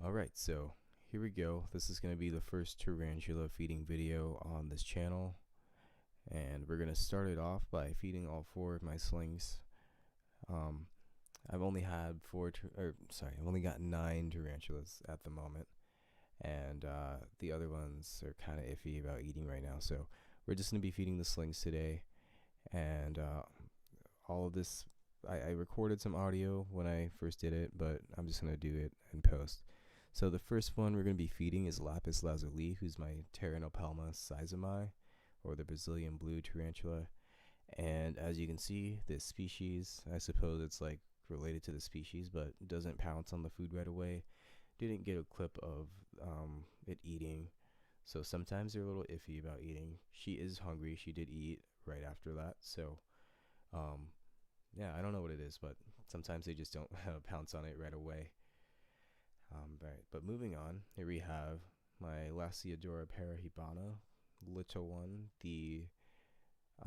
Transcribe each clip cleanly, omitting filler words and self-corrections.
Alright, so here we go. This is going to be the first tarantula feeding video on this channel. And we're going to start it off by feeding all four of my slings. I've only had I've only got 9 tarantulas at the moment. And the other ones are kind of iffy about eating right now. So we're just going to be feeding the slings today. And all of this, I recorded some audio when I first did it, but I'm just going to do it in post. So the first one we're going to be feeding is Lapis lazuli, who's my Pterinopelma sazimai, or the Brazilian blue tarantula. And as you can see, this species, I suppose it's like related to the species, but doesn't pounce on the food right away. Didn't get a clip of it eating, so sometimes they're a little iffy about eating. She is hungry. She did eat right after that, so yeah, I don't know what it is, but sometimes they just don't pounce on it right away. Right, but moving on, here we have my Lasiodora parahybana, little one, the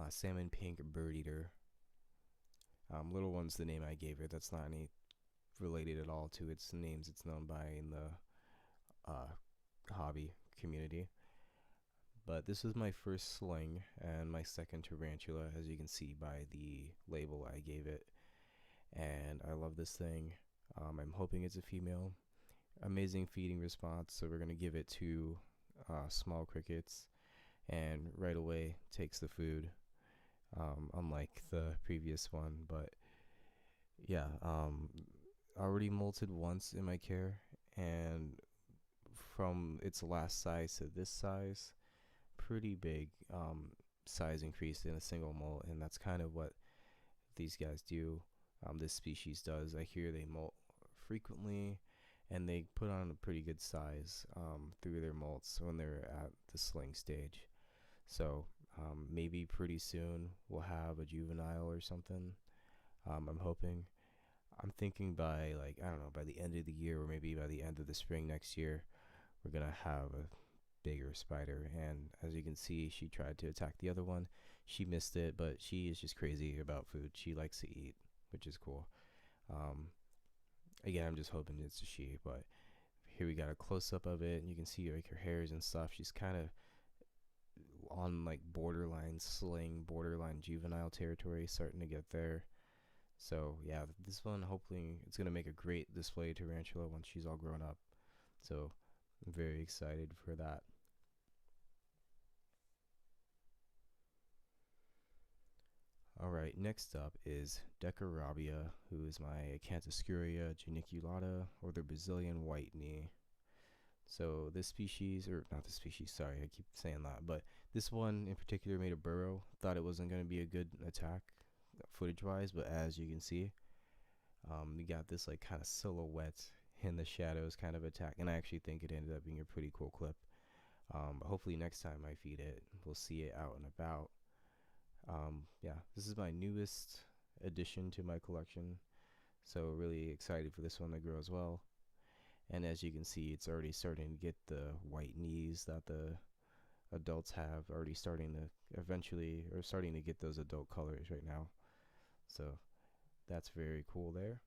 salmon pink bird eater. Little one's the name I gave her. That's not any related at all to its names it's known by in the hobby community. But this is my first sling and my second tarantula, as you can see by the label I gave it. And I love this thing. I'm hoping it's a female. Amazing feeding response, so we're going to give it 2 small crickets, and right away takes the food, unlike the previous one. But yeah, already molted once in my care, and from its last size to this size, pretty big size increase in a single molt, and that's kind of what these guys do. This species does. I hear they molt frequently, and they put on a pretty good size through their molts when they're at the sling stage. So maybe pretty soon we'll have a juvenile or something. I'm hoping. I'm thinking by, like, I don't know, by the end of the year, or maybe by the end of the spring next year, we're gonna have a bigger spider. And as you can see, she tried to attack the other one. She missed it, but she is just crazy about food. She likes to eat, which is cool. Again, I'm just hoping it's a she, but here we got a close-up of it, and you can see like her hairs and stuff. She's kind of on like borderline sling, borderline juvenile territory, starting to get there. So yeah, this one, hopefully it's gonna make a great display tarantula once she's all grown up. So I'm very excited for that. Alright, next up is Decarabia, who is my Acanthoscurria geniculata, or the Brazilian white knee. So this species, or not this species, sorry, I keep saying that, but this one in particular made a burrow. Thought it wasn't going to be a good attack footage-wise, but as you can see, we got this like kind of silhouette in the shadows kind of attack, and I actually think it ended up being a pretty cool clip. Hopefully next time I feed it, we'll see it out and about. Yeah, this is my newest addition to my collection, so really excited for this one to grow as well. And as you can see, it's already starting to get the white knees that the adults have, already starting to eventually, or starting to get those adult colors right now. So that's very cool there.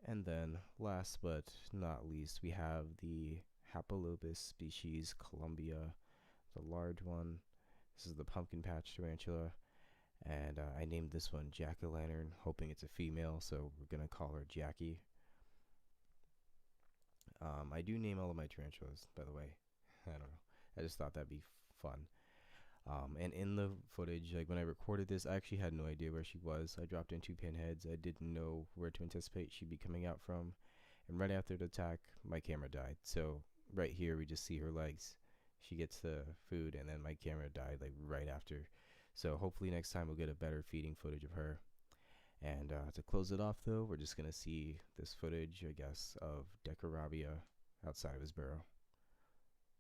And then last but not least, we have the Hapalopus species Colombia, the large one. This is the pumpkin patch tarantula, and I named this one Jack-o'-lantern, hoping it's a female, so we're gonna call her Jackie. I do name all of my tarantulas, by the way. I don't know, I just thought that'd be fun. And in the footage, like when I recorded this, I actually had no idea where she was. I dropped in 2 pinheads. I didn't know where to anticipate she'd be coming out from, and right after the attack, my camera died. So right here, we just see her legs. She gets the food, and then my camera died like right after. So hopefully next time we'll get a better feeding footage of her. And to close it off, though, we're just gonna see this footage, I guess, of Decarabia outside of his burrow.